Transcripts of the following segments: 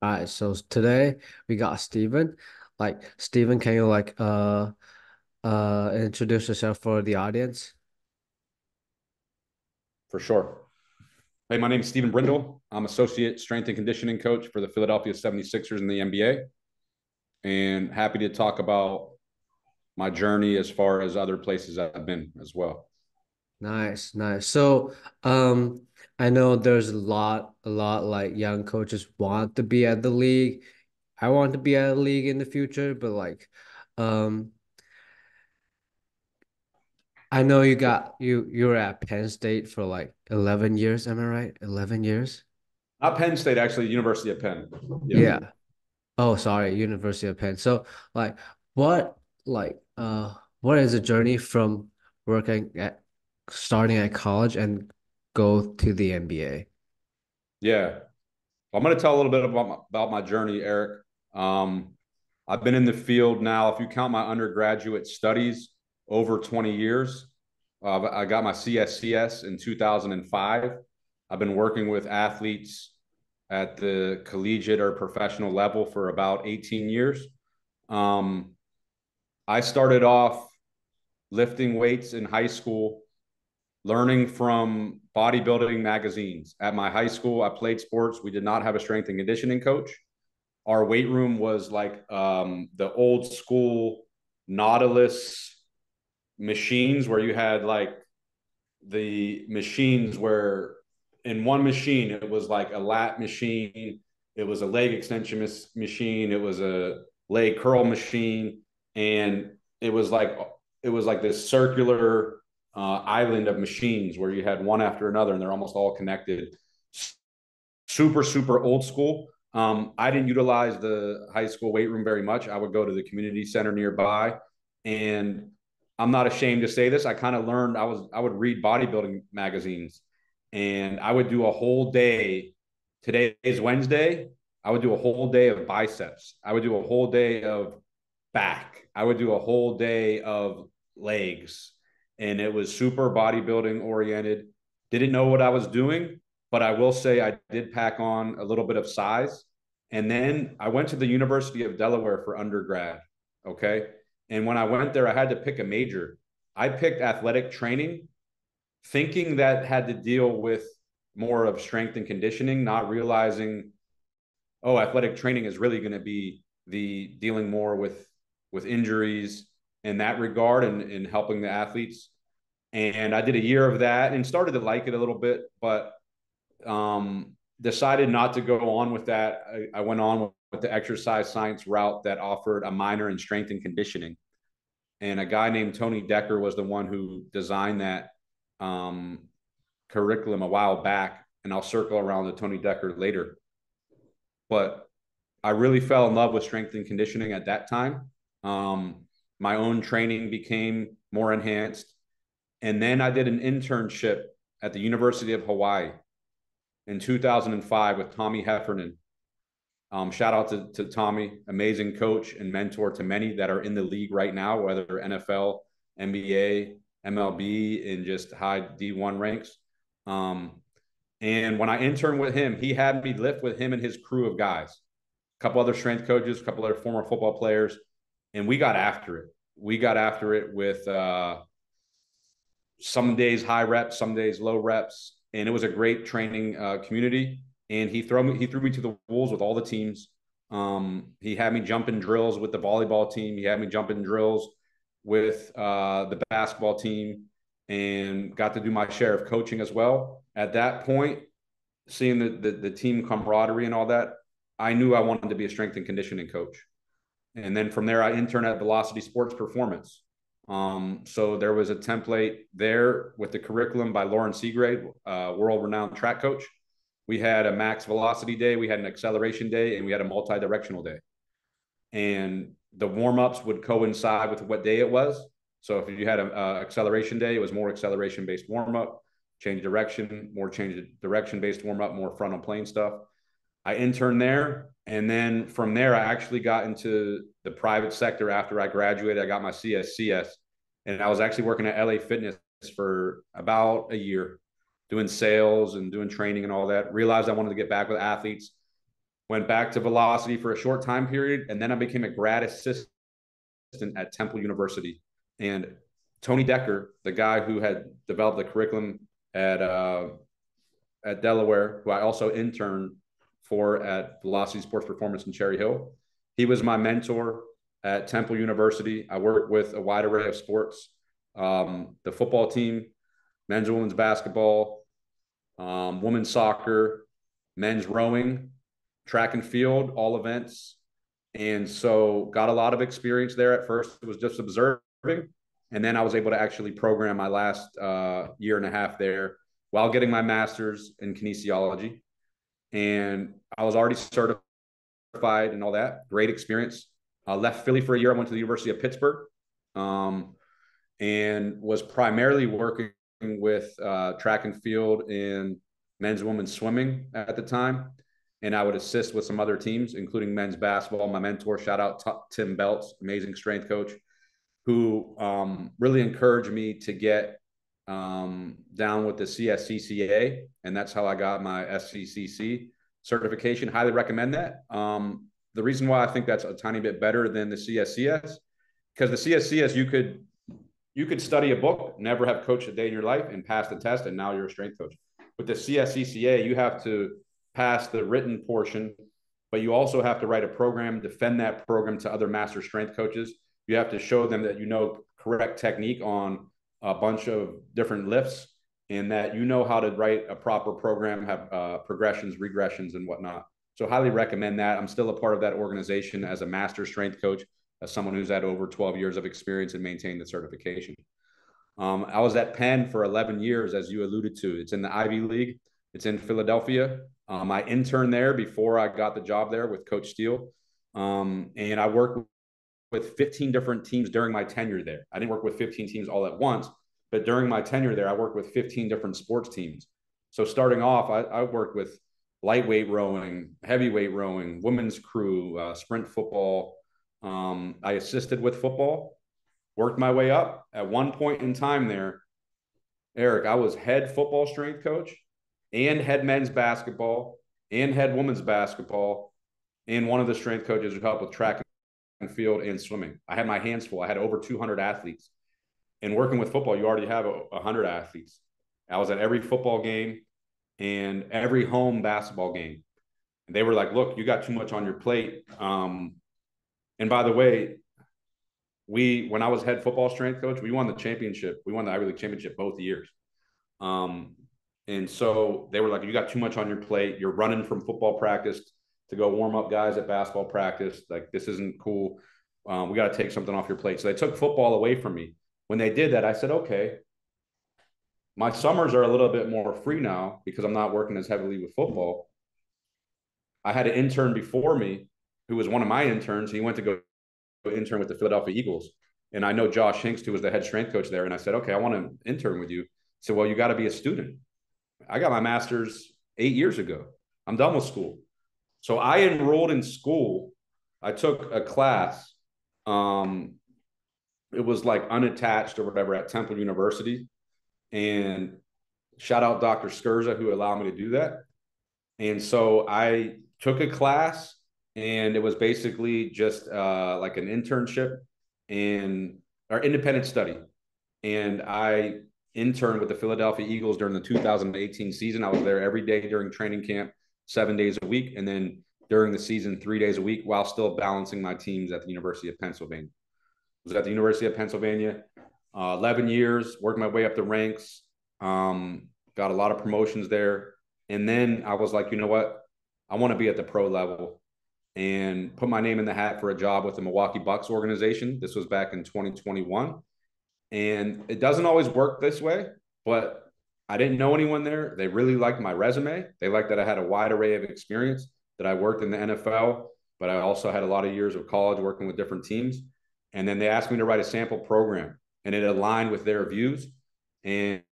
All right, so today we got Steven. Steven, can you introduce yourself for the audience? For sure. Hey, my name is Stephen Brindle. I'm associate strength and conditioning coach for the Philadelphia 76ers in the NBA, and happy to talk about my journey as far as other places I've been as well. Nice, nice. I know there's a lot like young coaches want to be at the league. I want to be at a league in the future, but um, I know you were at Penn State for like 11 years, am I right? 11 years? Not Penn State, actually, University of Penn. Yeah. Yeah. Oh, sorry, University of Penn. So, like, what, what is the journey from working at starting at college and go to the NBA? Yeah. I'm going to tell a little bit about my journey, Eric. Um, I've been in the field now, if you count my undergraduate studies, over 20 years. I got my CSCS in 2005. I've been working with athletes at the collegiate or professional level for about 18 years. Um, I started off lifting weights in high school, learning from bodybuilding magazines. At my high school, I played sports. We did not have a strength and conditioning coach. Our weight room was like the old school Nautilus machines where you had like the machines where in one machine it was like a lat machine, it was a leg extension machine, it was a leg curl machine, and it was like it was like this circular island of machines where you had one after another and they're almost all connected. Super old school. I didn't utilize the high school weight room very much. I would go to the community center nearby, and I'm not ashamed to say this. I kind of learned. I would read bodybuilding magazines, and I would do a whole day. Today is Wednesday. I would do a whole day of biceps. I would do a whole day of back. I would do a whole day of legs, and it was super bodybuilding oriented. Didn't know what I was doing, but I will say I did pack on a little bit of size. And then I went to the University of Delaware for undergrad. Okay. And when I went there, I had to pick a major. I picked athletic training, thinking that had to deal with more of strength and conditioning, not realizing, oh, athletic training is really going to be the dealing more with injuries in that regard and helping the athletes. And I did a year of that and started to like it a little bit, but decided not to go on with that. I went on with the exercise science route that offered a minor in strength and conditioning. And a guy named Tony Decker was the one who designed that um, curriculum a while back. And I'll circle around to Tony Decker later. But I really fell in love with strength and conditioning at that time. Um, my own training became more enhanced. And then I did an internship at the University of Hawaii in 2005 with Tommy Heffernan. Shout out to Tommy, amazing coach and mentor to many that are in the league right now, whether NFL, NBA, MLB, and just high D1 ranks. Um, and when I interned with him, he had me lift with him and his crew of guys, a couple other strength coaches, a couple other former football players, and we got after it. We got after it with some days high reps, some days low reps, and it was a great training community. And he threw me to the wolves with all the teams. He had me jumping drills with the volleyball team. He had me jumping drills with the basketball team, and got to do my share of coaching as well. At that point, seeing the team camaraderie and all that, I knew I wanted to be a strength and conditioning coach. And then from there, I interned at Velocity Sports Performance. So there was a template there with the curriculum by Lauren Seagrave, world-renowned track coach. We had a max velocity day, we had an acceleration day, and we had a multi-directional day. And the warm-ups would coincide with what day it was. So if you had an acceleration day, it was more acceleration-based warm-up, change direction, more change direction-based warm-up, more frontal plane stuff. I interned there. And then from there, I actually got into the private sector after I graduated. I got my CSCS. And I was actually working at LA Fitness for about a year, doing sales and doing training and all that. Realized I wanted to get back with athletes. went back to Velocity for a short time period, and then I became a grad assistant at Temple University. And Tony Decker, the guy who had developed the curriculum at at Delaware, who I also interned for at Velocity Sports Performance in Cherry Hill, he was my mentor at Temple University. I worked with a wide array of sports, the football team, men's and women's basketball, women's soccer, men's rowing, track and field, all events. And so got a lot of experience there. At first, it was just observing. And then I was able to actually program my last year and a half there while getting my master's in kinesiology. And I was already certified and all that. Great experience. I left Philly for a year. I went to the University of Pittsburgh, um, and was primarily working with track and field and men's and women's swimming at the time. And I would assist with some other teams, including men's basketball. My mentor, shout out Tim Belts, amazing strength coach, who really encouraged me to get down with the CSCCA. And that's how I got my SCCC certification. Highly recommend that. The reason why I think that's a tiny bit better than the CSCS, because the CSCS, you could study a book, never have coached a day in your life, and pass the test, and now you're a strength coach. With the CSCCA, you have to pass the written portion, but you also have to write a program, defend that program to other master strength coaches. You have to show them that you know correct technique on a bunch of different lifts, and that you know how to write a proper program, have progressions, regressions, and whatnot. So highly recommend that. I'm still a part of that organization as a master strength coach, as someone who's had over 12 years of experience and maintained the certification. I was at Penn for 11 years, as you alluded to. It's in the Ivy League. It's in Philadelphia. I interned there before I got the job there with Coach Steele. And I worked with 15 different teams during my tenure there. I didn't work with 15 teams all at once, but during my tenure there, I worked with 15 different sports teams. So starting off, I worked with lightweight rowing, heavyweight rowing, women's crew, sprint football. I assisted with football, worked my way up. At one point in time there, Eric, I was head football strength coach and head men's basketball and head women's basketball and one of the strength coaches who helped with track and field and swimming. I had my hands full. I had over 200 athletes. And working with football, you already have 100 athletes. I was at every football game and every home basketball game. And they were like, look, you got too much on your plate. And by the way, when I was head football strength coach, we won the championship. We won the Ivy League championship both years. And so they were like, you got too much on your plate. You're running from football practice to go warm up guys at basketball practice. Like, this isn't cool. We got to take something off your plate. So they took football away from me. When they did that, I said, okay, my summers are a little bit more free now because I'm not working as heavily with football. I had an intern before me who was one of my interns. He went to go intern with the Philadelphia Eagles. And I know Josh Hinks, who was the head strength coach there. And I said, okay, I want to intern with you. He said, well, you got to be a student. I got my master's 8 years ago. I'm done with school. So I enrolled in school. I took a class. It was like unattached or whatever at Temple University. And shout out Dr. Skurza, who allowed me to do that. And so I took a class, and it was basically just like an internship and or independent study. And I interned with the Philadelphia Eagles during the 2018 season. I was there every day during training camp, 7 days a week, and then during the season, 3 days a week, while still balancing my teams at the University of Pennsylvania. I was at the University of Pennsylvania 11 years, worked my way up the ranks, got a lot of promotions there. And then I was like, you know what? I want to be at the pro level, and put my name in the hat for a job with the Milwaukee Bucks organization. This was back in 2021. And it doesn't always work this way, but I didn't know anyone there. They really liked my resume. They liked that I had a wide array of experience, that I worked in the NFL, but I also had a lot of years of college working with different teams. And then they asked me to write a sample program, and it aligned with their views. And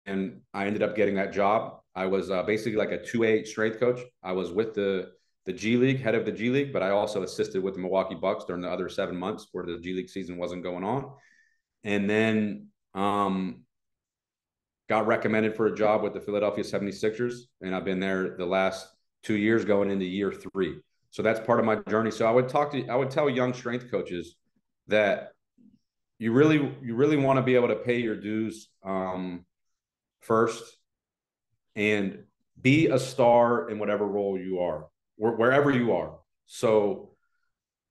I ended up getting that job. I was basically like a 2A strength coach. I was with the G League, head of the G League, but I also assisted with the Milwaukee Bucks during the other 7 months where the G League season wasn't going on. And then got recommended for a job with the Philadelphia 76ers. And I've been there the last 2 years going into year 3. So that's part of my journey. So I would tell young strength coaches that you really want to be able to pay your dues first and be a star in whatever role you are, wherever you are. So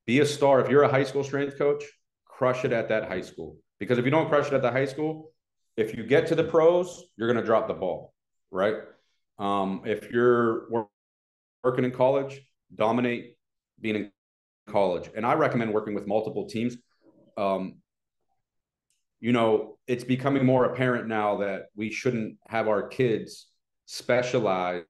be a star. If you're a high school strength coach, crush it at that high school. Because if you don't crush it at the high school, if you get to the pros, you're going to drop the ball, right? If you're working in college, dominate being in college. And I recommend working with multiple teams. Um, it's becoming more apparent now that we shouldn't have our kids specialize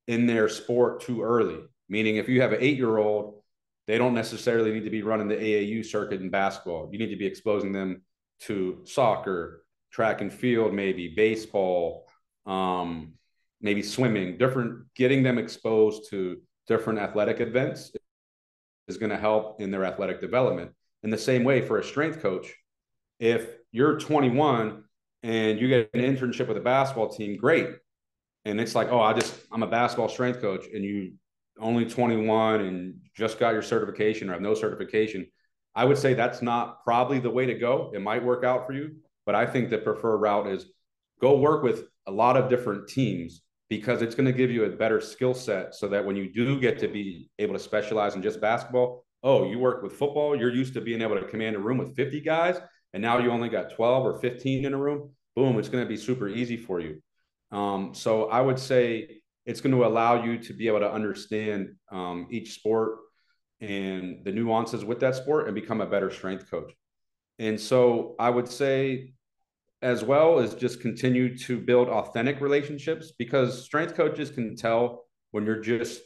in their sport too early. Meaning, if you have an 8-year-old, they don't necessarily need to be running the AAU circuit in basketball. You need to be exposing them to soccer, track and field, maybe baseball, maybe swimming, getting them exposed to different athletic events is going to help in their athletic development. In the same way, for a strength coach, if you're 21 and you get an internship with a basketball team, great. And it's like, oh, I'm a basketball strength coach, and you only 21 and just got your certification or have no certification. I would say that's not probably the way to go. It might work out for you, but I think the preferred route is go work with a lot of different teams, because it's going to give you a better skill set so that when you do get to be able to specialize in just basketball, oh, you work with football, you're used to being able to command a room with 50 guys, and now you only got 12 or 15 in a room. Boom, it's going to be super easy for you. So I would say it's going to allow you to be able to understand each sport and the nuances with that sport and become a better strength coach. And so I would say, as well as just continue to build authentic relationships, because strength coaches can tell when you're just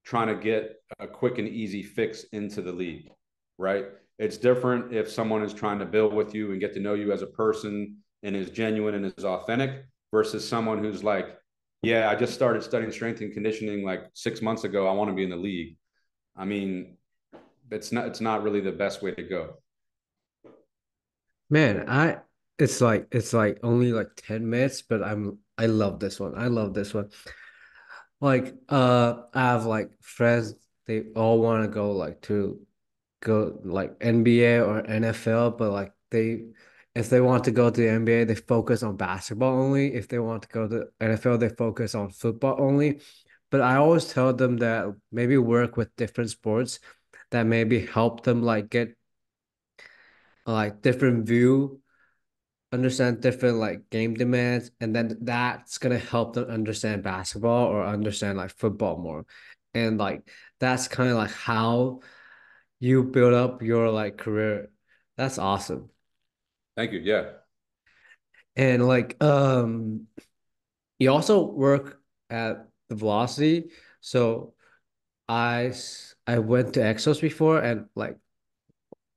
trying to get a quick and easy fix into the league, right? It's different if someone is trying to build with you and get to know you as a person and is genuine and is authentic, versus someone who's like, yeah, I just started studying strength and conditioning like 6 months ago. I want to be in the league. I mean, it's not really the best way to go. Man, it's like only like 10 minutes, but I love this one. I love this one. Like I have like friends, they all want to go like to go like NBA or NFL, but like they if they want to go to the NBA, they focus on basketball only. If they want to go to NFL, they focus on football only. But I always tell them that maybe work with different sports that maybe help them like get like different view, understand different like game demands, and then that's gonna help them understand basketball or understand like football more. And like that's kind of like how you build up your like career. That's awesome. Thank you. Yeah. And like you also work at the Velocity. So I went to Exos before, and like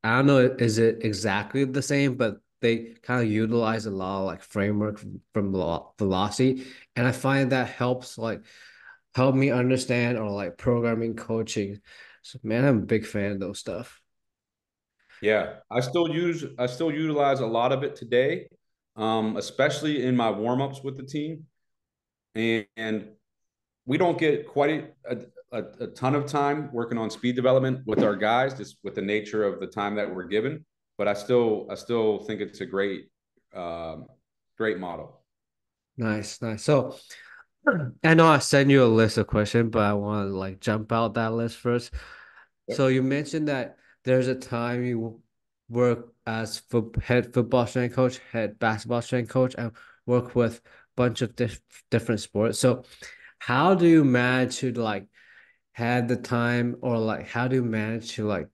I don't know, is it exactly the same, but they kind of utilize a lot of like framework from Velocity, and I find that helps like help me understand or like programming coaching. So man, I'm a big fan of those stuff. Yeah, I still utilize a lot of it today, especially in my warm-ups with the team. And we don't get quite a ton of time working on speed development with our guys, just with the nature of the time that we're given. But I still think it's a great model. Nice, nice. So I know I sent you a list of questions, but I want to like jump out that list first. So Yep. you mentioned that there's a time you work as head football strength coach, head basketball strength coach, and work with a bunch of different sports. So how do you manage to like have the time, or like how do you manage to like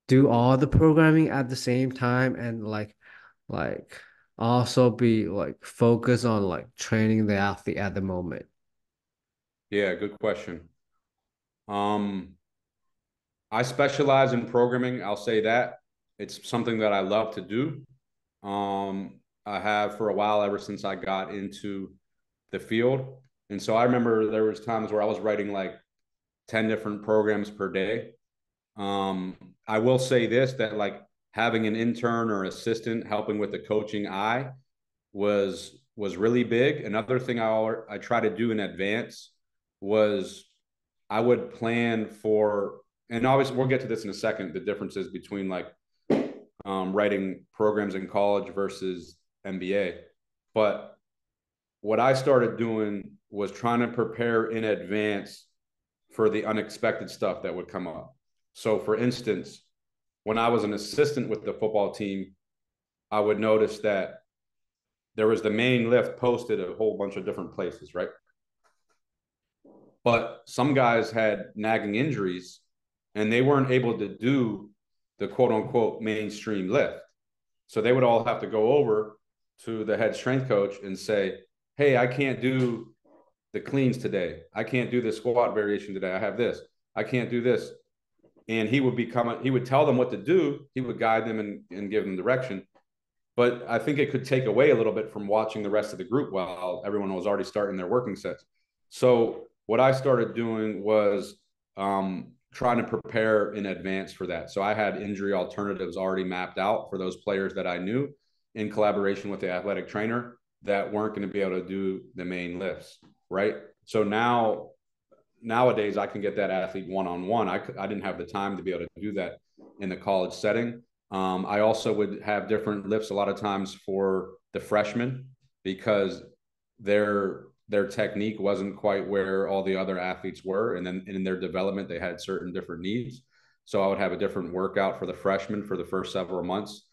do all the programming at the same time, and like also be like focused on like training the athlete at the moment? Yeah, good question. Um, I specialize in programming. I'll say that it's something that I love to do. I have for a while, ever since I got into the field. And so I remember there was times where I was writing like 10 different programs per day. I will say this, that like having an intern or assistant helping with the coaching eye was really big. Another thing I try to do in advance was I would plan for, and obviously we'll get to this in a second, the differences between like writing programs in college versus MBA. But what I started doing was trying to prepare in advance for the unexpected stuff that would come up. So, for instance, when I was an assistant with the football team, I would notice that there was the main lift posted at a whole bunch of different places, right? But some guys had nagging injuries and they weren't able to do the quote unquote mainstream lift. So they would all have to go over to the head strength coach and say, hey, I can't do the cleans today. I can't do the squat variation today. I have this. I can't do this. And he would tell them what to do. He would guide them and give them direction. But I think it could take away a little bit from watching the rest of the group while everyone was already starting their working sets. So what I started doing was trying to prepare in advance for that. So I had injury alternatives already mapped out for those players that I knew in collaboration with the athletic trainer that weren't going to be able to do the main lifts, right? So nowadays I can get that athlete one-on-one. I didn't have the time to be able to do that in the college setting. I also would have different lifts a lot of times for the freshmen because their technique wasn't quite where all the other athletes were, and then in their development they had certain different needs. So I would have a different workout for the freshmen for the first several months.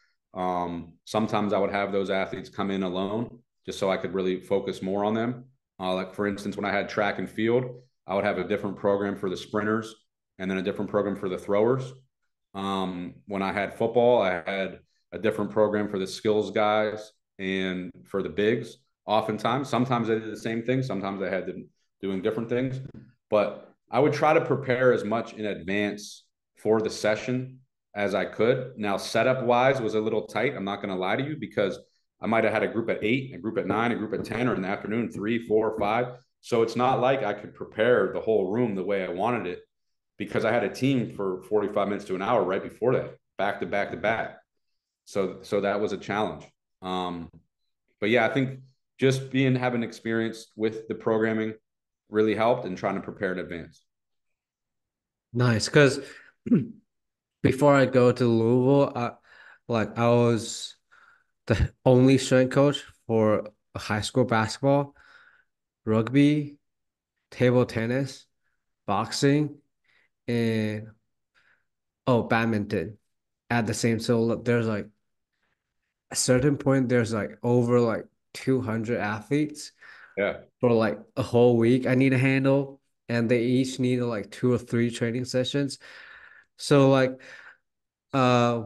Sometimes I would have those athletes come in alone just so I could really focus more on them. Like for instance, when I had track and field, I would have a different program for the sprinters and then a different program for the throwers. When I had football, I had a different program for the skills guys and for the bigs. Oftentimes, sometimes I did the same thing. Sometimes I had them doing different things, but I would try to prepare as much in advance for the session as I could. Now, setup wise was a little tight. I'm not going to lie to you because I might have had a group at 8, a group at 9, a group at 10, or in the afternoon, 3, 4, 5. So it's not like I could prepare the whole room the way I wanted it because I had a team for 45 minutes to an hour right before that, back to back to back. So that was a challenge. Um, but yeah, I think just having experience with the programming really helped and trying to prepare in advance. Nice, because before I go to Louisville, I was the only strength coach for high school basketball, rugby, table tennis, boxing, and badminton at the same. So there's like a certain point, there's like over like 200 athletes Yeah. for like a whole week I need to handle, and they each need like 2 or 3 training sessions. So like, uh,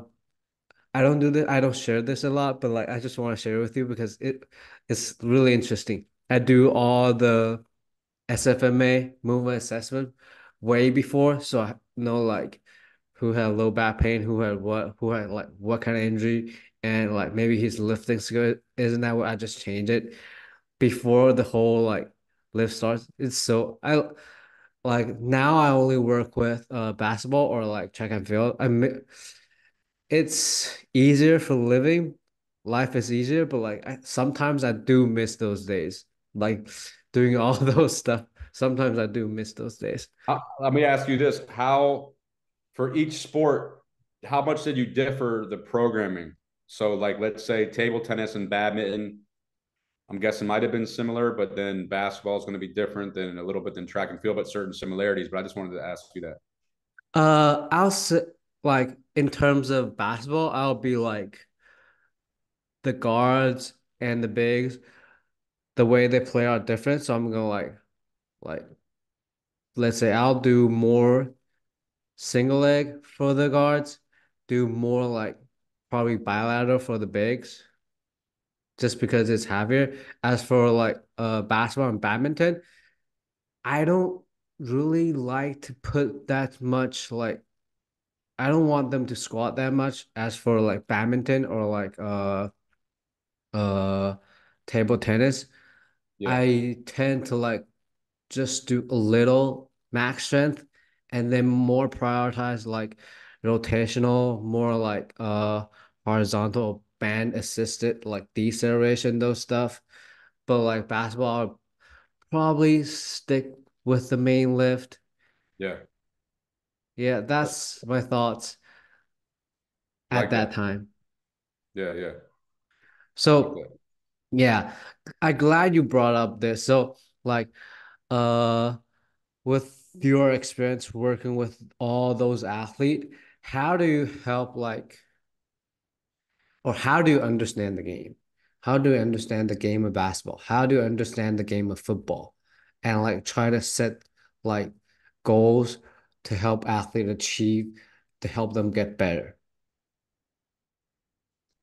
I don't do this. I don't share this a lot, but like I just want to share it with you because it's really interesting. I do all the SFMA movement assessment way before, so I know like who had low back pain, who had like what kind of injury, and like maybe his lifting skill isn't that what I just change it before the whole like lift starts. It's so I like now I only work with basketball or like track and field. It's easier for living. Life is easier, but like sometimes I do miss those days. Like doing all those stuff. Sometimes I do miss those days. Let me ask you this: how for each sport, how much did you differ the programming? So, like, let's say table tennis and badminton. I'm guessing might have been similar, but then basketball is going to be different than a little bit than track and field, but certain similarities. But I just wanted to ask you that. I'll say like in terms of basketball, I'll be like the guards and the bigs, the way they play are different. So I'm gonna like let's say I'll do more single leg for the guards, do more like probably bilateral for the bigs, just because it's heavier. As for like basketball and badminton, I don't really like to put that much like I don't want them to squat that much as for like badminton or like uh table tennis. Yeah. I tend to like just do a little max strength and then more prioritize like rotational, more like horizontal band assisted like deceleration, those stuff. But like basketball, I'll probably stick. with the main lift. Yeah, Yeah, that's my thoughts at like that that. time. Yeah, yeah, like So that. yeah, I'm glad you brought up this. So like uh with your experience working with all those athletes, how do you help like or how do you understand the game? How do you understand the game of basketball? How do you understand the game of football? And like try to set like goals to help athlete achieve, to help them get better.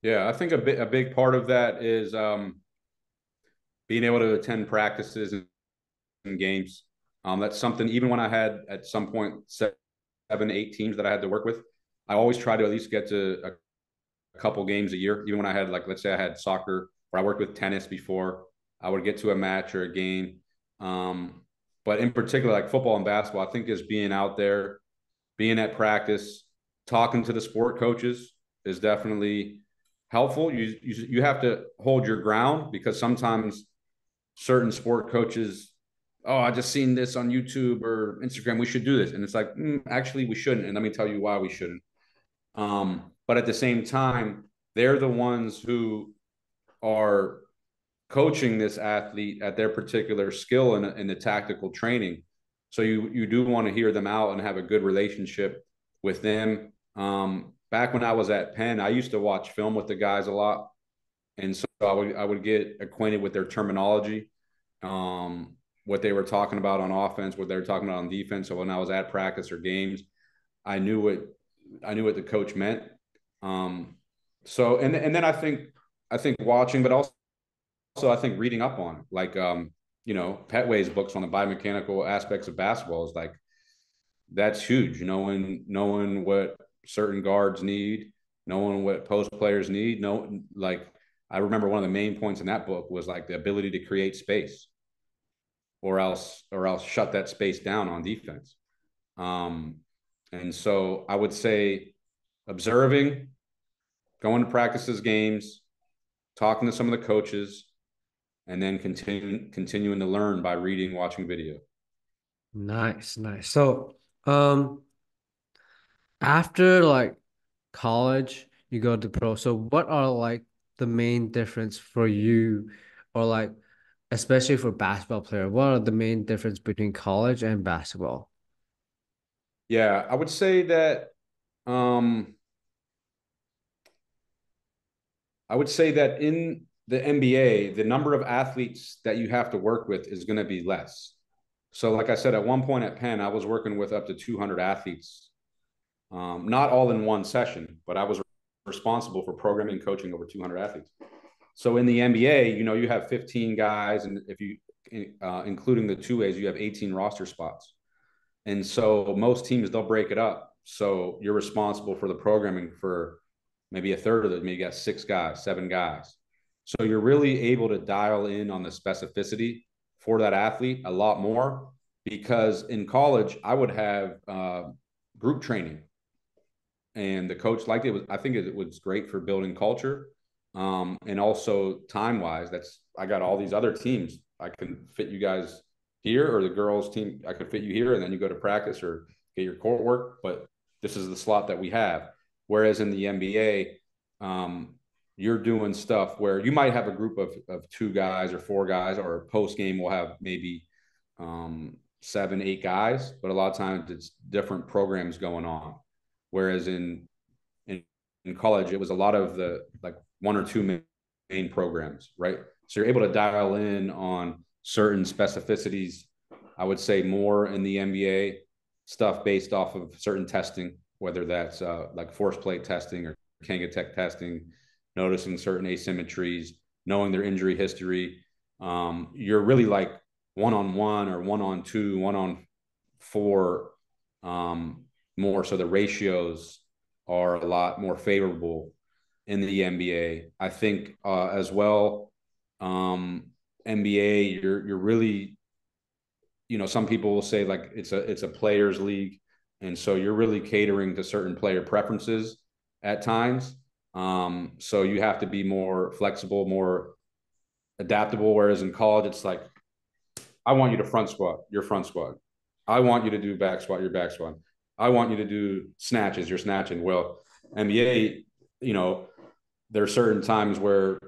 Yeah, I think a big part of that is being able to attend practices and games. That's something even when I had at some point 7, 8 teams that I had to work with, I always try to at least get to a couple games a year. Even when I had like let's say I had soccer or I worked with tennis before, I would get to a match or a game. Um, but in particular, like football and basketball, I think is being out there, being at practice, talking to the sport coaches is definitely helpful. You have to hold your ground because sometimes certain sport coaches, oh, I just seen this on YouTube or Instagram. We should do this, and it's like actually we shouldn't. And let me tell you why we shouldn't. But at the same time, they're the ones who are coaching this athlete at their particular skill in the tactical training. So you do want to hear them out and have a good relationship with them. Back when I was at Penn, I used to watch film with the guys a lot, and so I would get acquainted with their terminology, what they were talking about on offense, what they were talking about on defense. So when I was at practice or games, I knew what I knew what the coach meant. Um, so and then I think watching, but also I think reading up on it, like Petway's books on the biomechanical aspects of basketball is like that's huge. Knowing what certain guards need, knowing what post players need. No, like I remember one of the main points in that book was like the ability to create space, or else shut that space down on defense. Um, and so I would say observing, going to practices, games, talking to some of the coaches, and then continuing to learn by reading, watching video. Nice, nice. So, after like college, you go to pro. So what are like the main difference for you or like especially for basketball player, what are the main difference between college and basketball? Yeah, I would say that um, in the NBA, the number of athletes that you have to work with is going to be less. So, like I said, at one point at Penn, I was working with up to 200 athletes, not all in one session, but I was responsible for programming and coaching over 200 athletes. So in the NBA, you have 15 guys, and if you including the two ways, you have 18 roster spots. And so most teams they'll break it up. So you're responsible for the programming for maybe a third of it. Maybe you got 6 guys, 7 guys. So you're really able to dial in on the specificity for that athlete a lot more because in college I would have group training and the coach liked it. I think it was great for building culture, and also time wise. That's I got all these other teams. I can fit you guys here, or the girls team. I could fit you here, and then you go to practice or get your court work. But this is the slot that we have. Whereas in the NBA, you're doing stuff where you might have a group of 2 guys or 4 guys, or post game we'll have maybe 7, 8 guys, but a lot of times it's different programs going on. Whereas in, in college, it was a lot of the like one or two main programs, right? So you're able to dial in on certain specificities. I would say more in the NBA stuff based off of certain testing, whether that's like force plate testing or Kanga Tech testing, noticing certain asymmetries, knowing their injury history. You're really like 1-on-1 or 1-on-2, 1-on-4, more. So the ratios are a lot more favorable in the NBA. I think as well, NBA, you're really, some people will say like it's a players league, and so you're really catering to certain player preferences at times. So you have to be more flexible, more adaptable. Whereas in college, it's like I want you to front squat, your front squat. I want you to do back squat, your back squat. I want you to do snatches, you're snatching. Well, NBA, you know, there are certain times where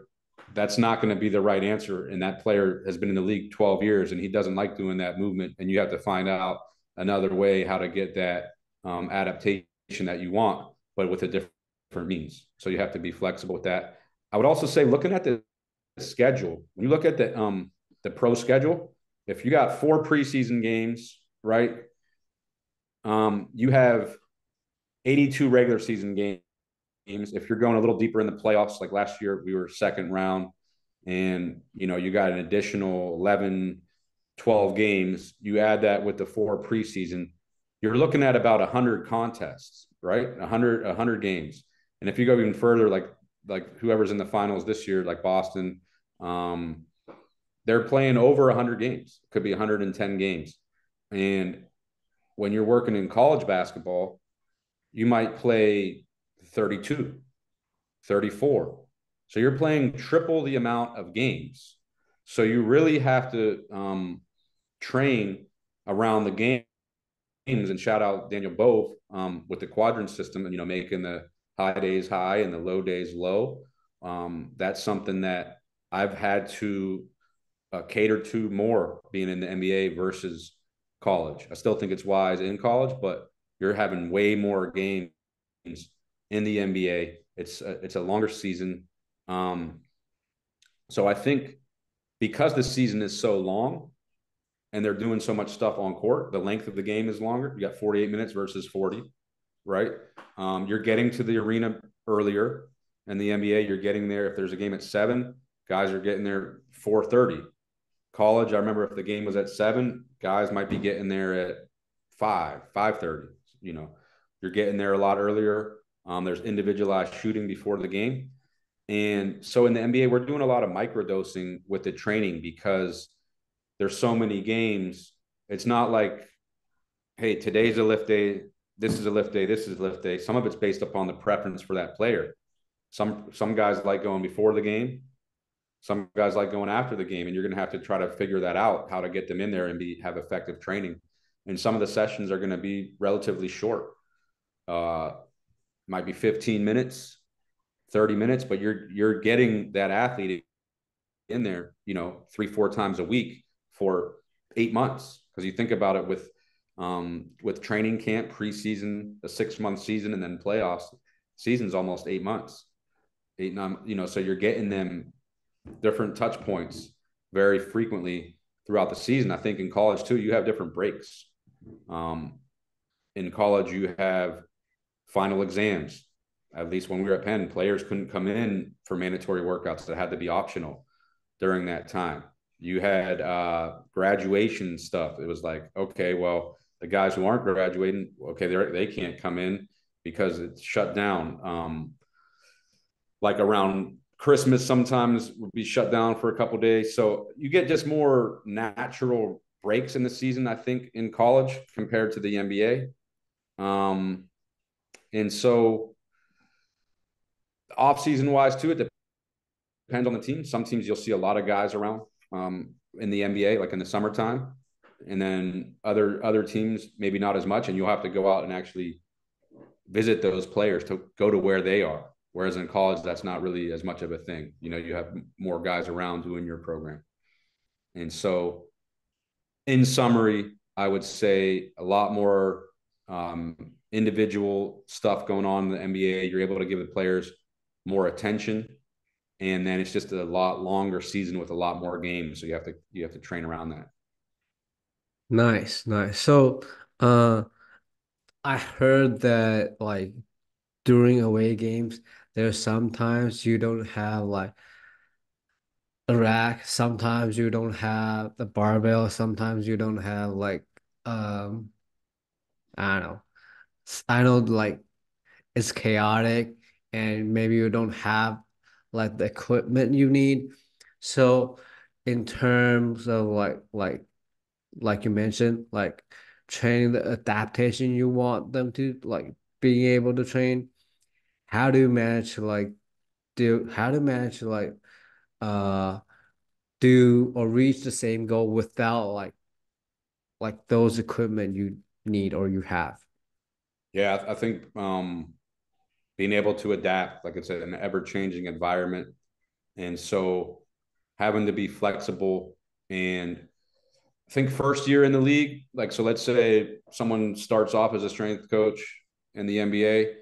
that's not going to be the right answer. And that player has been in the league 12 years and he doesn't like doing that movement. And you have to find out another way how to get that adaptation that you want, but with a different means. So you have to be flexible with that. I would also say, looking at the schedule, when you look at the pro schedule, if you got 4 preseason games, right, you have 82 regular season games. If you're going a little deeper in the playoffs, like last year, we were second round, and you got an additional 11, 12 games. You add that with the 4 preseason, you're looking at about 100 contests, right? 100 games. And if you go even further, like whoever's in the finals this year, like Boston, um, they're playing over 100 games. It could be 110 games. And when you're working in college basketball, you might play 32, 34. So you're playing triple the amount of games. So you really have to train around the games. And shout out Daniel Bove with the quadrant system, and making the high days high and the low days low. That's something that I've had to cater to more being in the NBA versus college. I still think it's wise in college, but you're having way more games in the NBA. It's a longer season. Um, so I think because the season is so long and they're doing so much stuff on court, the length of the game is longer. You got 48 minutes versus 40, right? You're getting to the arena earlier. In the NBA, you're getting there. If there's a game at 7, guys are getting there 4:30. College, I remember if the game was at 7, guys might be getting there at 5:30. You're getting there a lot earlier. There's individualized shooting before the game. And so in the NBA, we're doing a lot of microdosing with the training because there's so many games. It's not like, hey, today's a lift day, this is a lift day, this is a lift day. Some of it's based upon the preference for that player. Some guys like going before the game. Some guys like going after the game, and you're going to have to try to figure that out, how to get them in there and have effective training. And some of the sessions are going to be relatively short. Might be 15 minutes, 30 minutes, but you're getting that athlete in there, 3-4 times a week for 8 months. Because you think about it with training camp, preseason, a 6-month season, and then playoffs, season's almost 8 months, 8, 9. So you're getting them different touch points very frequently throughout the season. I think in college too, you have different breaks. In college, you have final exams. At least when we were at Penn, players couldn't come in for mandatory workouts that had to be optional during that time. You had graduation stuff. It was like, okay, well, the guys who aren't graduating, okay, they can't come in because it's shut down. Like around Christmas sometimes would be shut down for a couple of days. So you get just more natural breaks in the season, I think, in college compared to the NBA. And so off season wise too, it depends on the team. Some teams you'll see a lot of guys around in the NBA, like in the summertime. And then other teams, maybe not as much. And you'll have to go out and actually visit those players to go to where they are. Whereas in college, that's not really as much of a thing. You have more guys around doing your program. And so, in summary, I would say a lot more individual stuff going on in the NBA. You're able to give the players more attention, and then it's just a lot longer season with a lot more games. So you have to train around that. Nice, nice. So, uh, I heard that like during away games, there's sometimes you don't have like a rack, sometimes you don't have the barbell, sometimes you don't have like um I don't know. I know like it's chaotic and maybe you don't have like the equipment you need. So in terms of like you mentioned, like training the adaptation you want them to like being able to train, how do you manage to like do how to manage to like uh do or reach the same goal without like those equipment you need or you have. Yeah, I think being able to adapt, like I said, an ever changing environment, and so having to be flexible. And I think first year in the league, like, so let's say someone starts off as a strength coach in the NBA,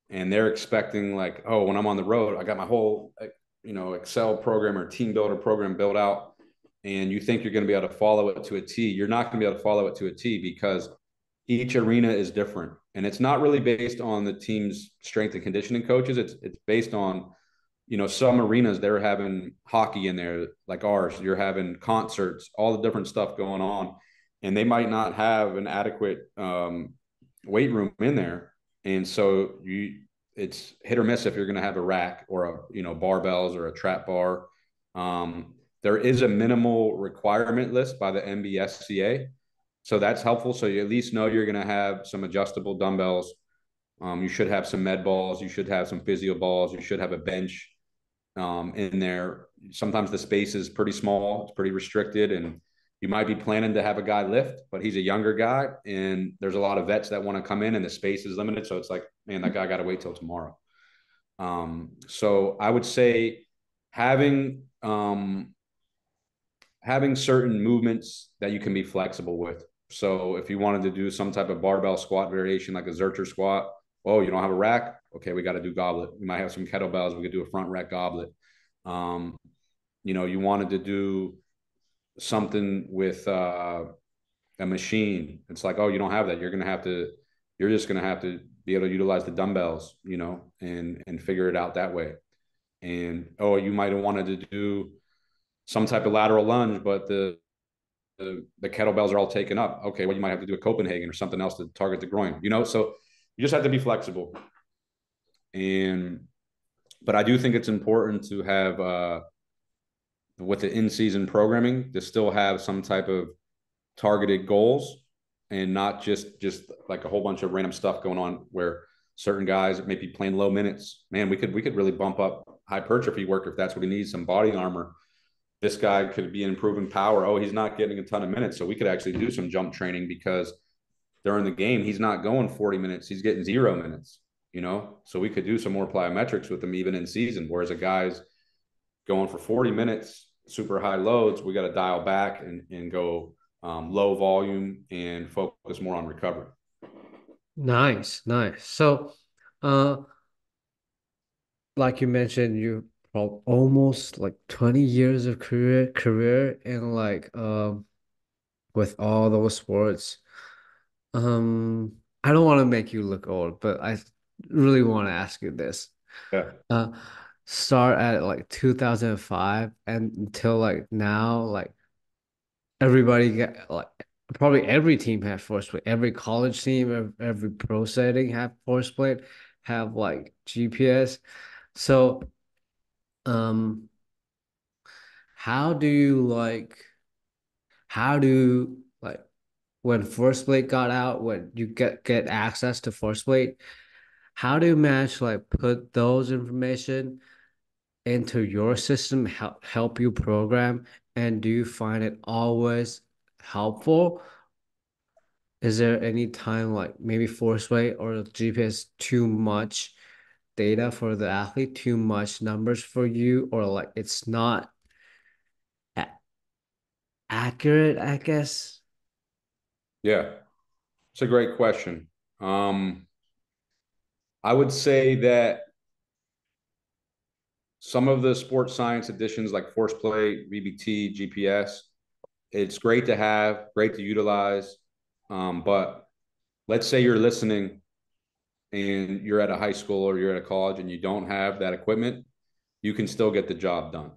and they're expecting like, oh, when I'm on the road, I got my whole Excel program or team builder program built out, and you think you're going to be able to follow it to a T. You're not going to be able to follow it to a T because each arena is different, and it's not really based on the team's strength and conditioning coaches. It's based on, some arenas they're having hockey in there like ours. You're having concerts, all the different stuff going on, and they might not have an adequate weight room in there, and so it's hit or miss if you're going to have a rack or barbells or a trap bar. There is a minimal requirement list by the NBSCA, so that's helpful. So you at least know you're going to have some adjustable dumbbells. You should have some med balls. You should have some physio balls. You should have a bench in there. Sometimes the space is pretty small. It's pretty restricted, and you might be planning to have a guy lift, but he's a younger guy, and there's a lot of vets that want to come in, and the space is limited. So it's like, man, that guy got to wait till tomorrow. So I would say having having certain movements that you can be flexible with. So if you wanted to do some type of barbell squat variation, like a Zercher squat, oh, you don't have a rack? Okay, we got to do goblet. We might have some kettlebells. We could do a front rack goblet. Um, you wanted to do something with a machine. It's like, oh, you don't have that. You're just gonna have to be able to utilize the dumbbells, and figure it out that way. And oh, you might have wanted to do some type of lateral lunge, but the kettlebells are all taken up. Okay, well, you might have to do a Copenhagen or something else to target the groin, So you just have to be flexible. And but I do think it's important to have with the in-season programming to still have some type of targeted goals and not just like a whole bunch of random stuff going on where certain guys may be playing low minutes. Man, we could really bump up hypertrophy work if that's what he needs, some body armor. This guy could be improving power. Oh, he's not getting a ton of minutes. So we could actually do some jump training because during the game, he's not going 40 minutes. He's getting 0 minutes, So we could do some more plyometrics with him even in season. Whereas a guy's going for 40 minutes, super high loads, we got to dial back and go low volume and focus more on recovery. Nice, nice. So, uh, like you mentioned, you almost like 20 years of career in like with all those sports. I don't want to make you look old, but I really want to ask you this. Yeah. Uh, start at like 2005 and until like now, like everybody get like probably every team has force plate. Every college team, every pro setting have force plate, have like GPS. So, um, how do you how do like when force plate got out, when you get access to force plate, how do you manage to like put those information into your system, help you program, and do you find it always helpful? Is there any time like maybe force weight or GPS too much data for the athlete, too much numbers for you, or like it's not a accurate, I guess? Yeah. It's a great question. I would say that some of the sports science editions like force plate, VBT, GPS, it's great to have, great to utilize. But let's say you're listening and you're at a high school or you're at a college and you don't have that equipment, you can still get the job done.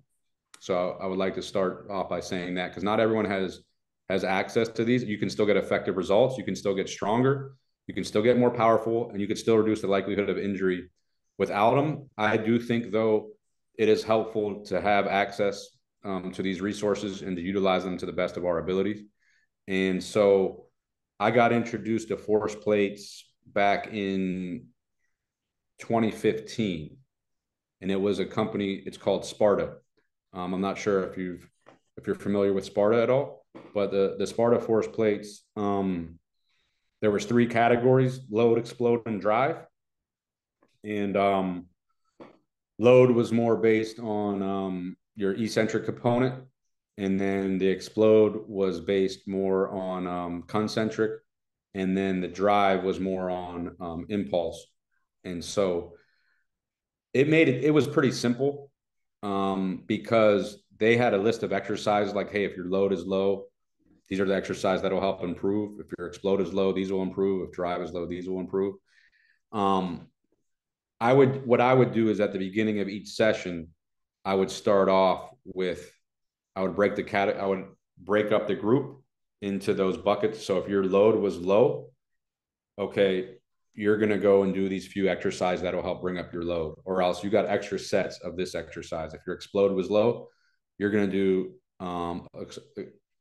So I would like to start off by saying that because not everyone has access to these. You can still get effective results. You can still get stronger. You can still get more powerful, and you can still reduce the likelihood of injury without them. I do think, though, it is helpful to have access to these resources and to utilize them to the best of our abilities. And so I got introduced to force plates back in 2015, and it was a company. It's called Sparta. I'm not sure if you've if you're familiar with Sparta at all. But the Sparta force plates, there was three categories: load, explode, and drive. And load was more based on your eccentric component, and then the explode was based more on concentric, and then the drive was more on impulse. And so it was pretty simple, because they had a list of exercises like, hey, if your load is low, these are the exercises that'll help improve. If your explode is low, these will improve. If drive is low, these will improve. Um, what I would do is at the beginning of each session, I would start off with I would break up the group into those buckets. So if your load was low, okay, you're going to go and do these few exercises that'll help bring up your load, or else you got extra sets of this exercise. If your explode was low, you're going to do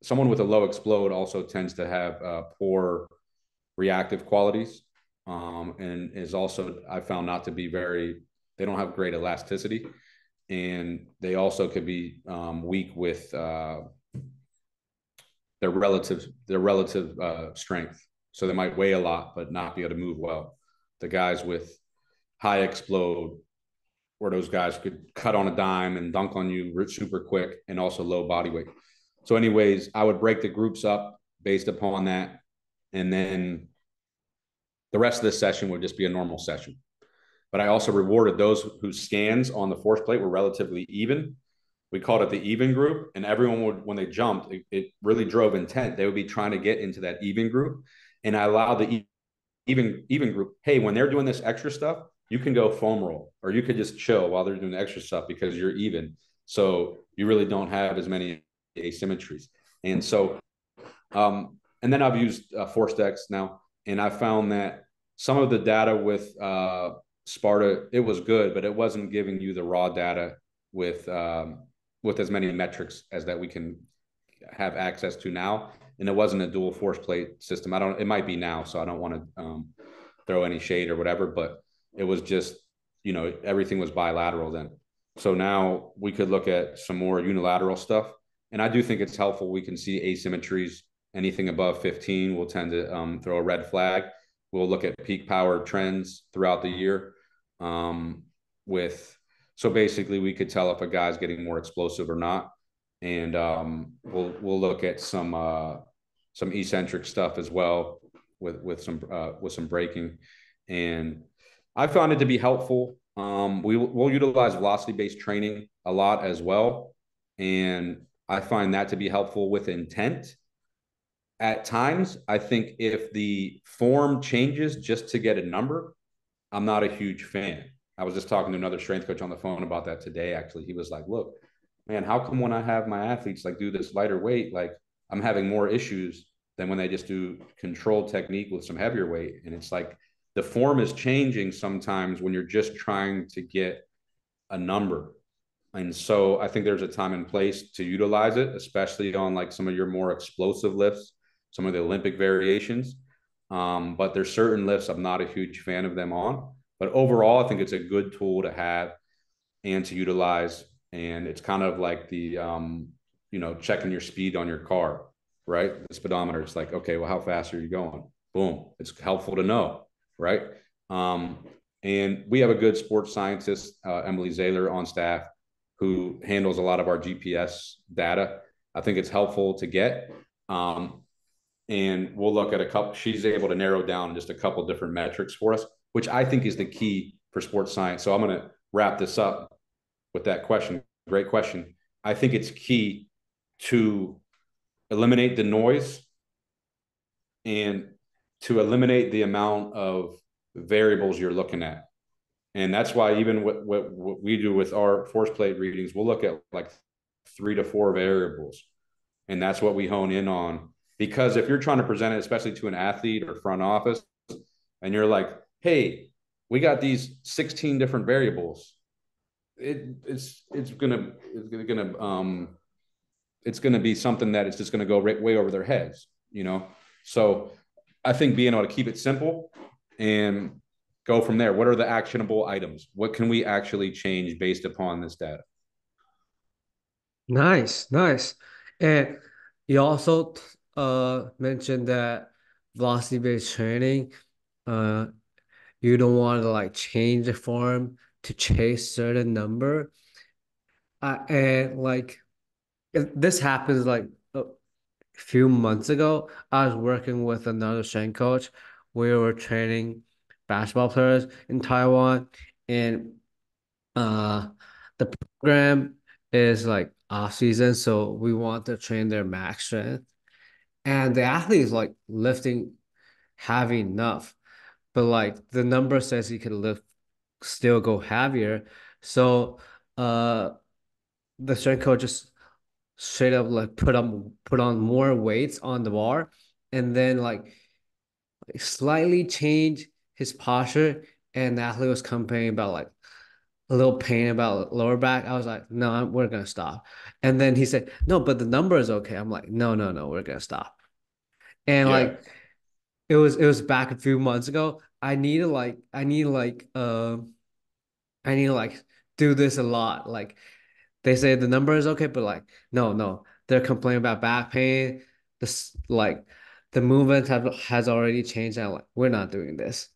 someone with a low explode also tends to have poor reactive qualities, and is also, I found, not to be very, they don't have great elasticity, and they also could be weak with their relative strength. So they might weigh a lot but not be able to move well. The guys with high explode, where those guys could cut on a dime and dunk on you super quick, and also low body weight. So, anyways, I would break the groups up based upon that, and then the rest of this session would just be a normal session. But I also rewarded those whose scans on the force plate were relatively even. We called it the even group, and everyone would, when they jumped, it really drove intent. They would be trying to get into that even group, and I allowed the even group, hey, when they're doing this extra stuff, you can go foam roll, or you could just chill while they're doing the extra stuff because you're even. So you really don't have as many asymmetries. And so, and then I've used Force Decks now, and I found that some of the data with Sparta, it was good, but it wasn't giving you the raw data with as many metrics as that we can have access to now. And it wasn't a dual force plate system. It might be now, so I don't want to throw any shade or whatever, but it was just, everything was bilateral then. So now we could look at some more unilateral stuff. And I do think it's helpful. We can see asymmetries. Anything above 15 will tend to throw a red flag. We'll look at peak power trends throughout the year. So basically we could tell if a guy's getting more explosive or not. And we'll look at some eccentric stuff as well with some braking. And I found it to be helpful. We'll utilize velocity-based training a lot as well. And I find that to be helpful with intent. At times, I think if the form changes just to get a number, I'm not a huge fan. I was just talking to another strength coach on the phone about that today, actually. He was like, look, man, how come when I have my athletes like do this lighter weight, like I'm having more issues than when they just do controlled technique with some heavier weight? And it's like the form is changing sometimes when you're just trying to get a number. And so I think there's a time and place to utilize it, especially on like some of your more explosive lifts, some of the Olympic variations. But there's certain lifts I'm not a huge fan of them on. But overall, I think it's a good tool to have and to utilize. And it's kind of like the, checking your speed on your car, right? The speedometer. It's like, okay, well, how fast are you going? Boom. It's helpful to know, right? And we have a good sports scientist, Emily Zahler, on staff, who handles a lot of our GPS data. I think it's helpful to get. And we'll look at a couple, she's able to narrow down just a couple different metrics for us, which I think is the key for sports science. So I'm going to wrap this up with that question. Great question. I think it's key to eliminate the noise and to eliminate the amount of variables you're looking at. And that's why even what we do with our force plate readings, we'll look at like 3 to 4 variables. And that's what we hone in on. Because if you're trying to present it, especially to an athlete or front office, and you're like, hey, we got these 16 different variables, it's gonna be something that it's just gonna go way over their heads, So I think being able to keep it simple and go from there. What are the actionable items? What can we actually change based upon this data? Nice, nice. And you also mentioned that velocity-based training, uh, you don't want to like change the form to chase certain number. And like this happens like a few months ago. I was working with another strength coach. We were training basketball players in Taiwan, and uh, the program is like off season, so we want to train their max strength. And the athlete is like lifting heavy enough, but like the number says he can lift, still go heavier. So uh the strength coach just straight up like put on more weights on the bar and then like slightly change his posture, and the athlete was complaining about like a little pain about lower back. I was like, no, we're gonna stop. And then he said, no, but the number is okay. I'm like, no, no, no, we're gonna stop. And Yeah. like it was back a few months ago. I need to like do this a lot. Like they say the number is okay, but like no, no, they're complaining about back pain. This like the movement has already changed. And I'm like, we're not doing this.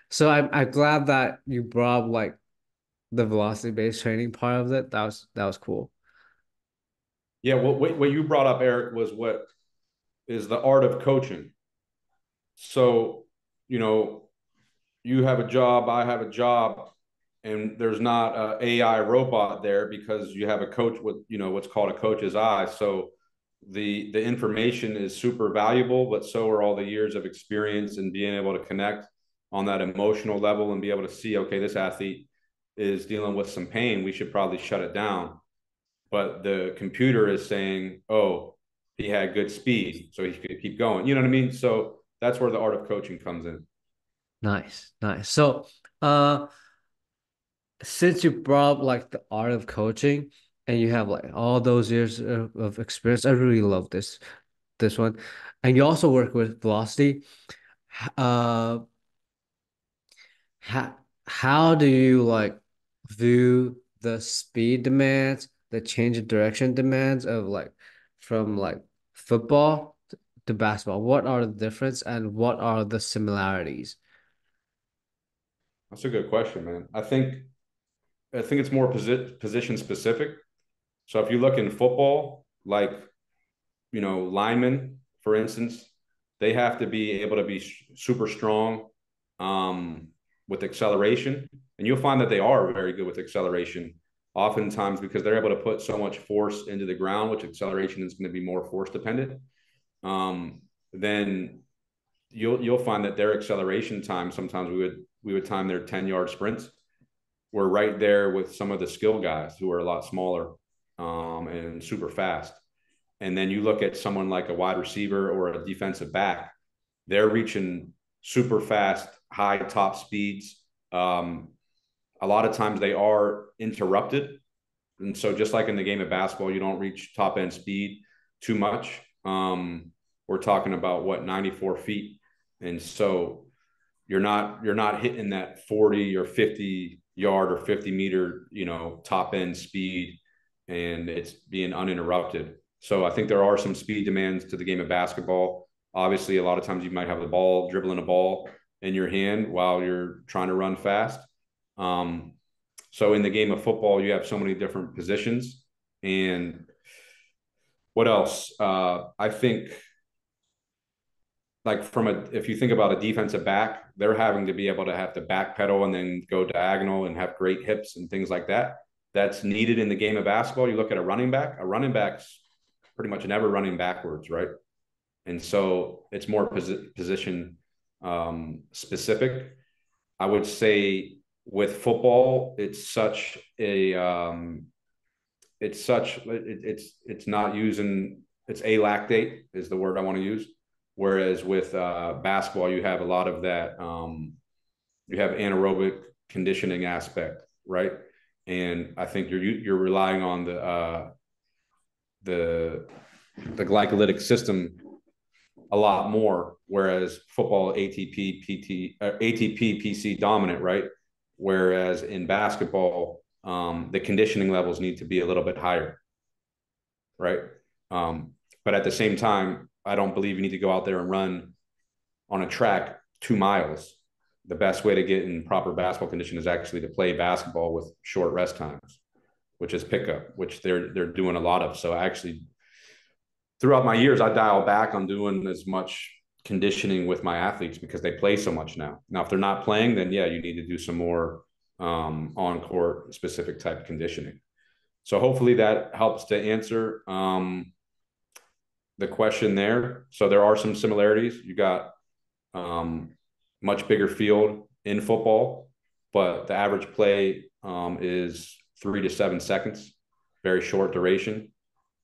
So I'm glad that you brought up, like the velocity based training part of it. That was cool. Yeah. What you brought up, Eric, was what is the art of coaching. So, you know, you have a job, I have a job, and there's not a AI robot there because you have a coach with, what's called a coach's eye. So the information is super valuable, but so are all the years of experience and being able to connect on that emotional level and be able to see, okay, this athlete is dealing with some pain. We should probably shut it down. But the computer is saying, oh, he had good speed, so he could keep going. You know what I mean? So that's where the art of coaching comes in. Nice, nice. So, uh, since you brought up like the art of coaching and you have like all those years of experience, I really love this one. And you also work with velocity. Uh, how do you like view the speed demands, the change of direction demands of like from like football to basketball? What are the difference and what are the similarities? That's a good question, man. I think it's more position specific. So if you look in football, like, linemen, for instance, they have to be able to be super strong um, with acceleration. And you'll find that they are very good with acceleration, oftentimes because they're able to put so much force into the ground, which acceleration is going to be more force dependent. Then you'll find that their acceleration time, sometimes we would time their 10-yard sprints. We're right there with some of the skill guys who are a lot smaller and super fast. And then you look at someone like a wide receiver or a defensive back, they're reaching super fast, high top speeds. A lot of times they are interrupted. And so, just like in the game of basketball, you don't reach top end speed too much. We're talking about what, 94 feet. And so you're not hitting that 40 or 50-yard or 50-meter, top end speed, and it's being uninterrupted. So I think there are some speed demands to the game of basketball. Obviously, a lot of times you might have the ball, dribbling a ball in your hand while you're trying to run fast. Um, so in the game of football, you have so many different positions. And what else? I think, like, if you think about a defensive back, they're having to be able to have to backpedal and then go diagonal and have great hips and things like that. That's needed in the game of basketball. You look at a running back's pretty much never running backwards, right? And so it's more position specific. I would say with football, it's not using, it's alactate is the word I want to use. Whereas with basketball, you have a lot of that. You have anaerobic conditioning aspect, right? And I think you're relying on the the glycolytic system a lot more. Whereas football, ATP, PC dominant, right? Whereas in basketball, the conditioning levels need to be a little bit higher, right? Um, but at the same time, I don't believe you need to go out there and run on a track 2 miles. The best way to get in proper basketball condition is actually to play basketball with short rest times, which is pickup, which they're doing a lot of. So actually, throughout my years, I dial back on doing as much conditioning with my athletes because they play so much now. Now, if they're not playing, then yeah, you need to do some more on court specific type conditioning. So hopefully that helps to answer the question there. So there are some similarities. You got um, much bigger field in football, but the average play is 3 to 7 seconds, very short duration.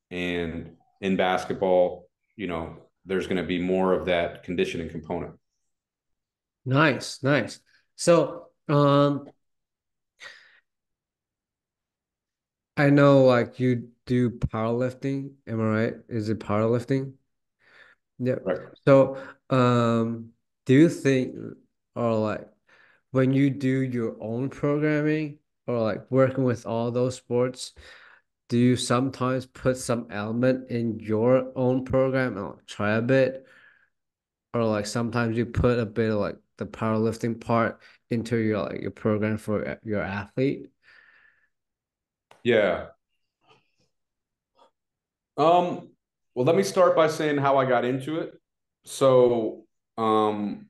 And in basketball, there's going to be more of that conditioning component. Nice, nice. So, I know like you do powerlifting. Am I right? Is it powerlifting? Yep. Right. So, do you think, or like, when you do your own programming or like working with all those sports, do you sometimes put some element in your own program and like, try a bit? Or like sometimes you put a bit of like the powerlifting part into your like your program for your athlete? Yeah. Um, well, let me start by saying how I got into it. So, um,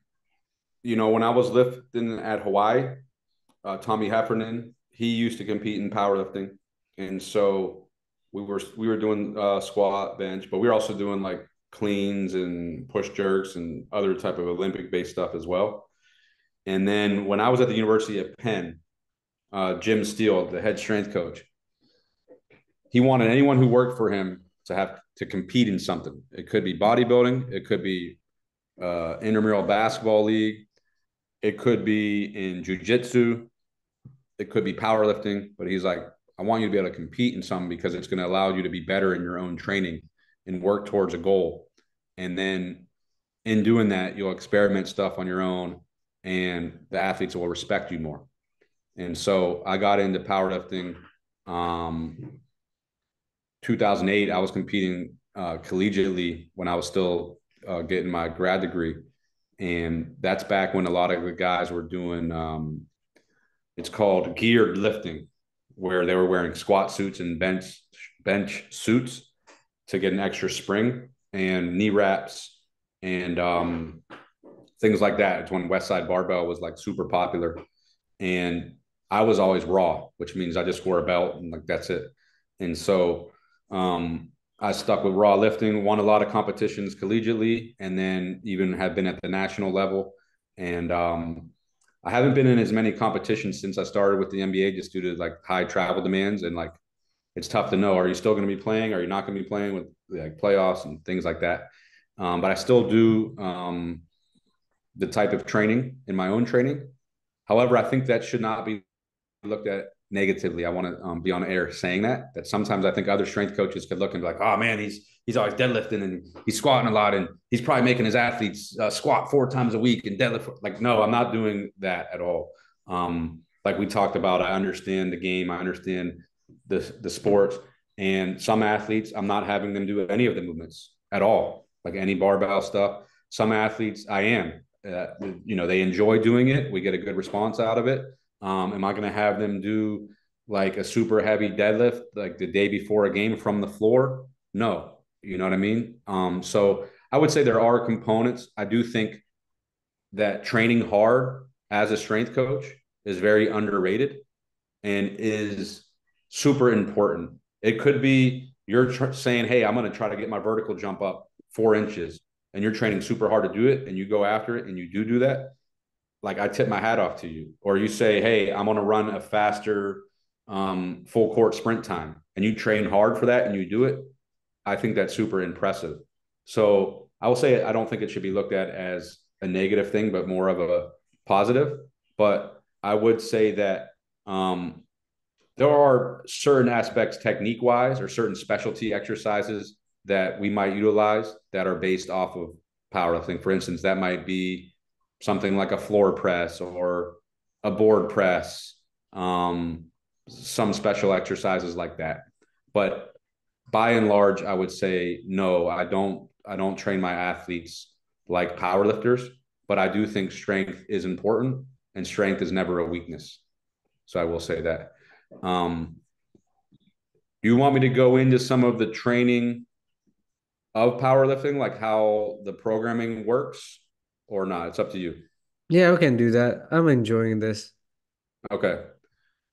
when I was lifting at Hawaii, Tommy Heffernan, he used to compete in powerlifting, and so we were doing squat, bench, but we were also doing like cleans and push jerks and other type of Olympic based stuff as well. And then when I was at the University of Penn, Jim Steele, the head strength coach, he wanted anyone who worked for him to have to compete in something. It could be bodybuilding, it could be intramural basketball league, it could be in jujitsu, it could be powerlifting. But he's like, I want you to be able to compete in something because it's going to allow you to be better in your own training and work towards a goal. And then in doing that, you'll experiment stuff on your own, and the athletes will respect you more. And so I got into powerlifting. 2008, I was competing collegiately when I was still getting my grad degree. And that's back when a lot of the guys were doing, it's called geared lifting, where they were wearing squat suits and bench suits to get an extra spring and knee wraps and things like that. It's when West Side Barbell was like super popular. And I was always raw, which means I just wore a belt and like that's it. And so I stuck with raw lifting, won a lot of competitions collegiately, and then even have been at the national level. And I haven't been in as many competitions since I started with the NBA just due to like high travel demands and like it's tough to know. Are you still going to be playing? Are you not going to be playing with like playoffs and things like that? But I still do the type of training in my own training. However, I think that should not be looked at negatively. I want to be on air saying that sometimes I think other strength coaches could look and be like, oh man, he's always deadlifting and he's squatting a lot and he's probably making his athletes squat 4 times a week and deadlift. Like, no, I'm not doing that at all. Like we talked about, I understand the game, I understand the sports, and some athletes, I'm not having them do any of the movements at all, like any barbell stuff. Some athletes, I am. They enjoy doing it. We get a good response out of it. Am I going to have them do like a super heavy deadlift like the day before a game from the floor? No, you know what I mean? So I would say there are components. I do think that training hard as a strength coach is very underrated and is super important. It could be you're saying, hey, I'm going to try to get my vertical jump up 4 inches, and you're training super hard to do it, and you go after it, and you do that. Like I tip my hat off to you. Or you say, hey, I'm going to run a faster full court sprint time, and you train hard for that, and you do it. I think that's super impressive. So I will say I don't think it should be looked at as a negative thing, but more of a positive. But I would say that there are certain aspects technique wise or certain specialty exercises that we might utilize that are based off of powerlifting. For instance, that might be something like a floor press or a board press, some special exercises like that. But by and large, I would say no. I don't train my athletes like powerlifters, but I do think strength is important, and strength is never a weakness. So I will say that. Um, do you want me to go into some of the training of powerlifting, like how the programming works, or not? It's up to you. Yeah, we can do that. I'm enjoying this. Okay.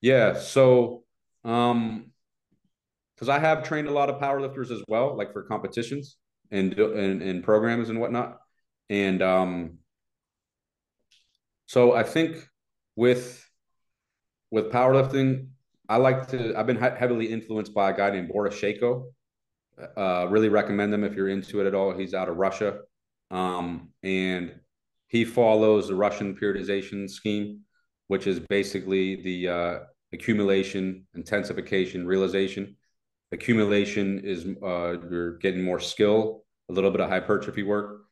Yeah. So, because I have trained a lot of powerlifters as well, like for competitions and programs and whatnot. And so I think with with powerlifting, I've been heavily influenced by a guy named Boris Shako. Really recommend him if you're into it at all. He's out of Russia, and he follows the Russian periodization scheme, which is basically the accumulation, intensification, realization. Accumulation is you're getting more skill, a little bit of hypertrophy work,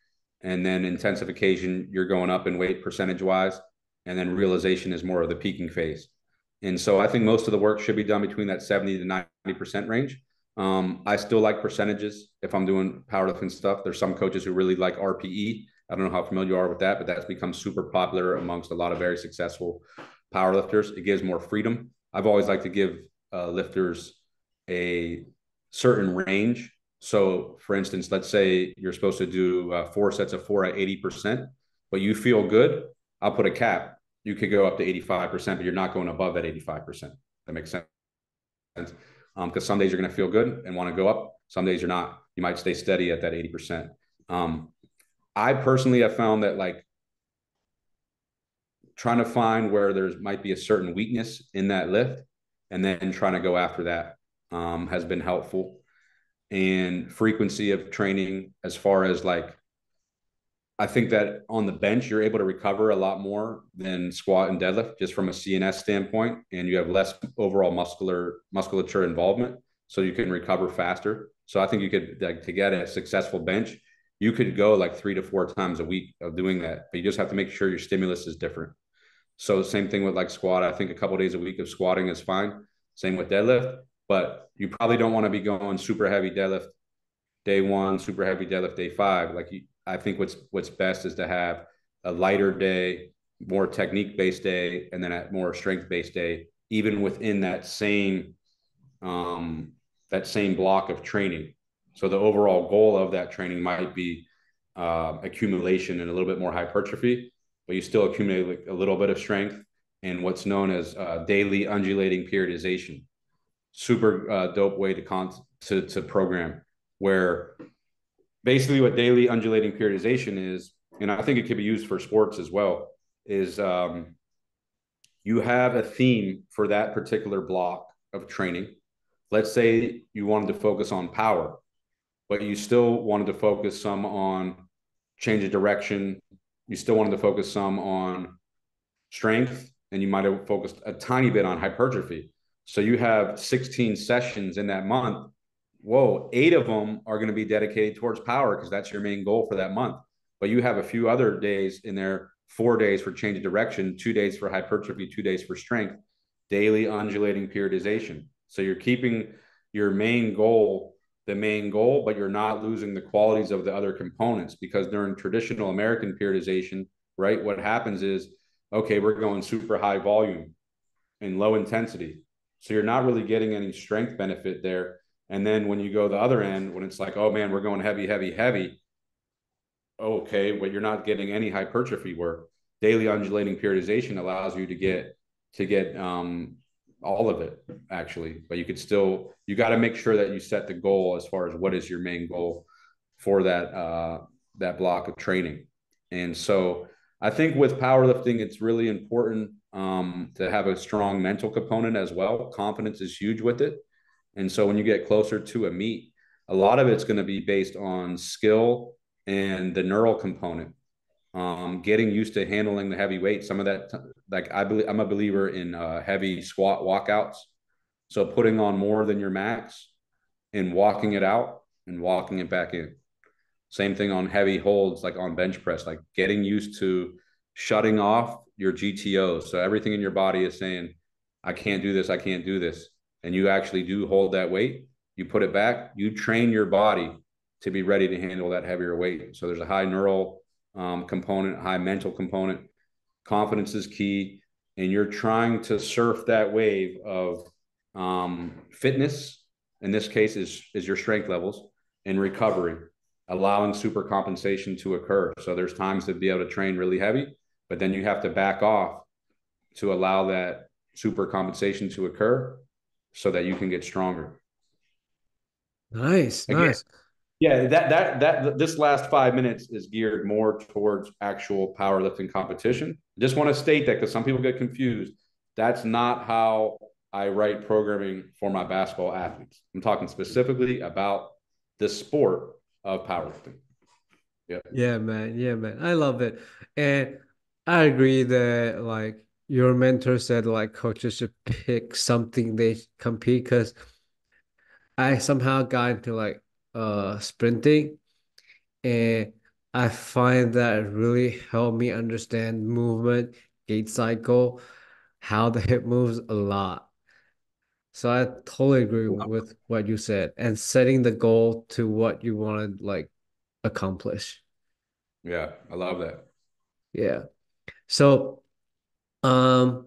and then intensification, you're going up in weight percentage wise, and then realization is more of the peaking phase. And so I think most of the work should be done between that 70 to 90% range. I still like percentages if I'm doing powerlifting stuff. There's some coaches who really like RPE. I don't know how familiar you are with that, but that's become super popular amongst a lot of very successful powerlifters. It gives more freedom. I've always liked to give lifters a certain range. So, for instance, let's say you're supposed to do 4 sets of four at 80%, but you feel good. I'll put a cap. You could go up to 85%, but you're not going above that 85%. That makes sense. Because some days you're going to feel good and want to go up. Some days you're not. You might stay steady at that 80%. I personally have found that like trying to find where there might be a certain weakness in that lift and then trying to go after that has been helpful. And frequency of training, as far as like, I think that on the bench, you're able to recover a lot more than squat and deadlift, just from a CNS standpoint, and you have less overall musculature involvement, so you can recover faster. So I think you could, like, to get a successful bench, you could go like 3 to 4 times a week of doing that, but you just have to make sure your stimulus is different. So same thing with like squat. I think a couple of days a week of squatting is fine. Same with deadlift, but you probably don't want to be going super heavy deadlift day one, super heavy deadlift day five. I think what's best is to have a lighter day, more technique based day, and then a more strength based day, even within that same block of training. So the overall goal of that training might be accumulation and a little bit more hypertrophy, but you still accumulate a little bit of strength and what's known as daily undulating periodization. Super dope way to program, where basically what daily undulating periodization is, and I think it could be used for sports as well, is you have a theme for that particular block of training. Let's say you wanted to focus on power, but you still wanted to focus some on change of direction. You still wanted to focus some on strength, and you might have focused a tiny bit on hypertrophy. So you have 16 sessions in that month. Whoa, 8 of them are going to be dedicated towards power because that's your main goal for that month. But you have a few other days in there, 4 days for change of direction, 2 days for hypertrophy, 2 days for strength, daily undulating periodization. So you're keeping your main goal the main goal, but you're not losing the qualities of the other components, because during traditional American periodization, right, what happens is, okay, we're going super high volume and low intensity. So you're not really getting any strength benefit there. And then when you go the other end, when it's like, oh man, we're going heavy, heavy, heavy. Okay, but you're not getting any hypertrophy work. Daily undulating periodization allows you to get all of it actually, but you got to make sure that you set the goal as far as what is your main goal for that block of training. And so I think with powerlifting, it's really important to have a strong mental component as well. Confidence is huge with it. And so when you get closer to a meet, a lot of it's going to be based on skill and the neural component. Getting used to handling the heavy weight. Some of that, like I'm a believer in heavy squat walkouts. So putting on more than your max and walking it out and walking it back in. Same thing on heavy holds, like on bench press, like getting used to shutting off your GTO. So everything in your body is saying, I can't do this, I can't do this. And you actually do hold that weight. you put it back, you train your body to be ready to handle that heavier weight. So there's a high neural component, high mental component. Confidence is key, and you're trying to surf that wave of fitness. In this case, is your strength levels and recovery, allowing super compensation to occur. So there's times to be able to train really heavy, but then you have to back off to allow that super compensation to occur so that you can get stronger. Nice, Again, nice. yeah, that this last 5 minutes is geared more towards actual powerlifting competition. I just want to state that because some people get confused. That's not how I write programming for my basketball athletes. I'm talking specifically about the sport of powerlifting. Yeah. Yeah, man. Yeah, man. I love it. And I agree that like your mentor said like coaches should pick something they compete because I somehow got into like sprinting and I find that really helped me understand movement, gait cycle, how the hip moves a lot. So I totally agree with what you said and setting the goal to what you want to like accomplish. Yeah, I love that. Yeah. So um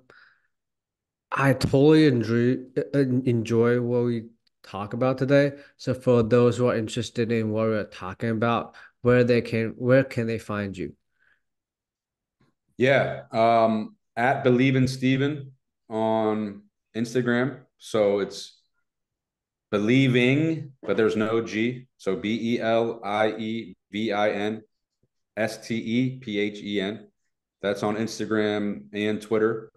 I totally enjoy what we talk about today. So for those who are interested in what we're talking about, where can they find you? Yeah. At Believe in Steven on Instagram. So it's believing, but there's no G. So BELIEVINSTEPHEN. That's on Instagram and Twitter.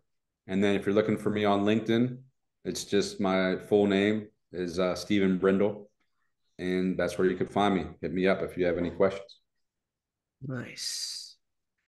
And then if you're looking for me on LinkedIn, it's just my full name is Stephen Brindle. And that's where you can find me. Hit me up if you have any questions. Nice.